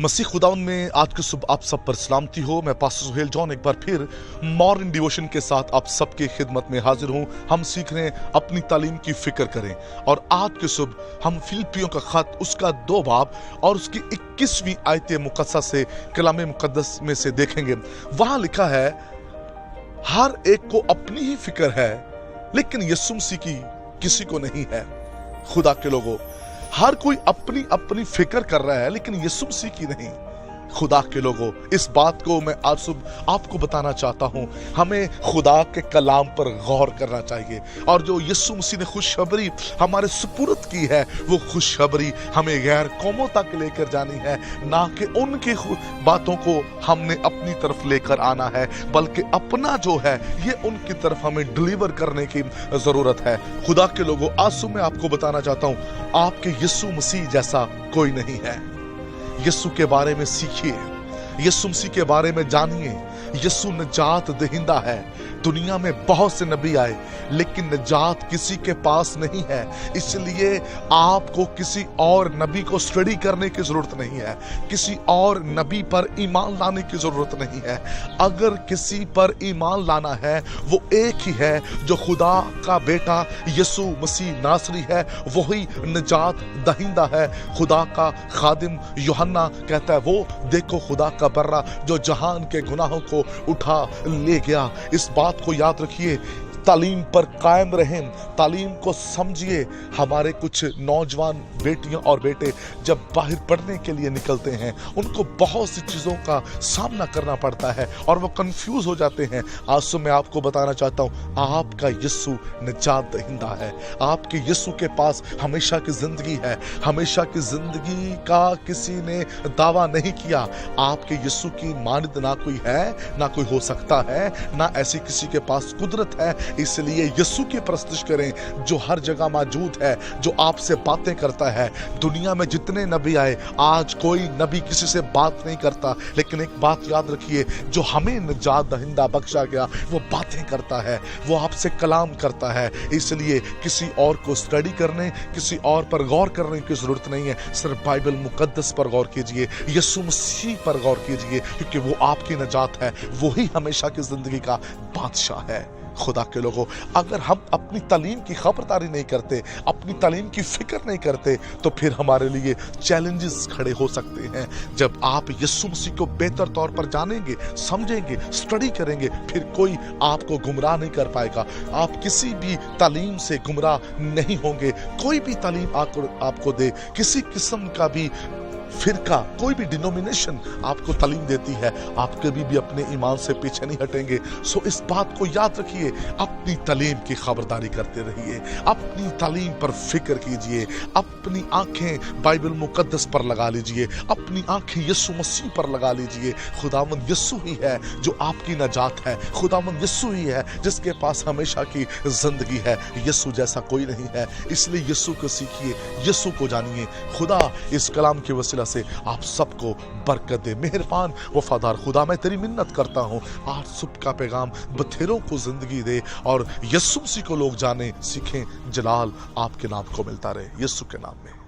मसीह खुदावन में आज की सुबह आप सब पर सलामती हो। मैं पास्टर सुहेल जॉन एक बार फिर मॉर्निंग डिवोशन के साथ आप सबके खिदमत में हाजिर हूं। हम सीख रहे हैं अपनी तालीम की फिक्र करें, और आज की सुबह हम फिलिपियों का खत उसका 2 बाब और उसकी 21वीं आयत मुकद्दसा से कलाम मुकद्दस में से देखेंगे। वहां लिखा है, हर एक को अपनी ही फिक्र है लेकिन यीशु मसीह की किसी को नहीं है। खुदा के लोगों, हर कोई अपनी अपनी फिक्र कर रहा है लेकिन यीशु मसीह की नहीं। खुदा के लोगों, इस बात को मैं आज सुबह आपको बताना चाहता हूं। हमें खुदा के कलाम पर गौर करना चाहिए, और जो यीशु मसीह ने खुशखबरी हमारे सुपुर्द की है, वो खुशखबरी हमें गैर कौमों तक लेकर जानी है, ना कि उनकी बातों को हमने अपनी तरफ लेकर आना है, बल्कि अपना जो है ये उनकी तरफ हमें डिलीवर करने की जरूरत है। खुदा के लोगों, आज सुबह मैं आपको बताना चाहता हूं, आपके यीशु मसीह जैसा कोई नहीं है। यीशु के बारे में सीखिए, यीशु मसीह के बारे में जानिए। यीशु निजात दहिंदा है। दुनिया में बहुत से नबी आए लेकिन निजात किसी के पास नहीं है, इसलिए आपको किसी और नबी को स्टडी करने की जरूरत नहीं है, किसी और नबी पर ईमान लाने की जरूरत नहीं है। अगर किसी पर ईमान लाना है, वो एक ही है जो खुदा का बेटा यीशु मसीह नासरी है, वही निजात दहिंदा है। खुदा का खादिम यूहन्ना कहता है, वो देखो खुदा का बर्रा जो जहान के गुनाहों को उठा ले गया। इस बात को याद रखिए, तालीम पर कायम रहें, तालीम को समझिए। हमारे कुछ नौजवान बेटियां और बेटे जब बाहर पढ़ने के लिए निकलते हैं, उनको बहुत सी चीजों का सामना करना पड़ता है और वो कंफ्यूज हो जाते हैं। आज से मैं आपको बताना चाहता हूं, आपका यीशु निजात दहिंदा है। आपके यीशु के पास हमेशा की जिंदगी है। हमेशा की जिंदगी का किसी ने दावा नहीं किया। आपके यीशु की मानद ना कोई है, ना कोई हो सकता है, ना ऐसी किसी के पास कुदरत है। इसलिए यीशु की प्रस्तुत करें जो हर जगह मौजूद है, जो आपसे बातें करता है। दुनिया में जितने नबी आए, आज कोई नबी किसी से बात नहीं करता, लेकिन एक बात याद रखिए, जो हमें निजात दहिंदा बख्शा गया वो बातें करता है, वो आपसे कलाम करता है। इसलिए किसी और को स्टडी करने, किसी और पर गौर करने की जरूरत नहीं है। सिर्फ बाइबल मुकद्दस पर गौर कीजिए, यीशु मसीह पर गौर कीजिए, क्योंकि वो आपकी निजात है, वही हमेशा की जिंदगी का बादशाह है। खुदा के लोगों, अगर हम अपनी तालीम की खबरदारी नहीं करते, अपनी तालीम की फिक्र नहीं करते, तो फिर हमारे लिए चैलेंजेस खड़े हो सकते हैं। जब आप यीशु मसीह को बेहतर तौर पर जानेंगे, समझेंगे, स्टडी करेंगे, फिर कोई आपको गुमराह नहीं कर पाएगा। आप किसी भी तालीम से गुमराह नहीं होंगे। कोई भी तालीम आपको दे, किसी किस्म का भी फिरका, कोई भी डिनोमिनेशन आपको तालीम देती है, आप कभी भी अपने ईमान से पीछे नहीं हटेंगे। सो इस बात को याद रखिए, अपनी तालीम की खबरदारी करते रहिए, अपनी तालीम पर फिक्र कीजिए, अपनी आंखें बाइबल मुकद्दस पर लगा लीजिए, अपनी आंखें यीशु मसीह पर लगा लीजिए। खुदावंद यीशु ही है जो आपकी नजात है। खुदावंद यीशु ही है जिसके पास हमेशा की जिंदगी है। यीशु जैसा कोई नहीं है। इसलिए यीशु को सीखिए, यीशु को जानिए। खुदा इस कलाम के वसीला से आप सबको बरकत दे। मेहरबान वफादार खुदा, मैं तेरी मिन्नत करता हूं, आज सुबह का पैगाम बथेरों को जिंदगी दे और यीशु मसीह को लोग जाने सीखें। जलाल आपके नाम को मिलता रहे, यीशु के नाम में।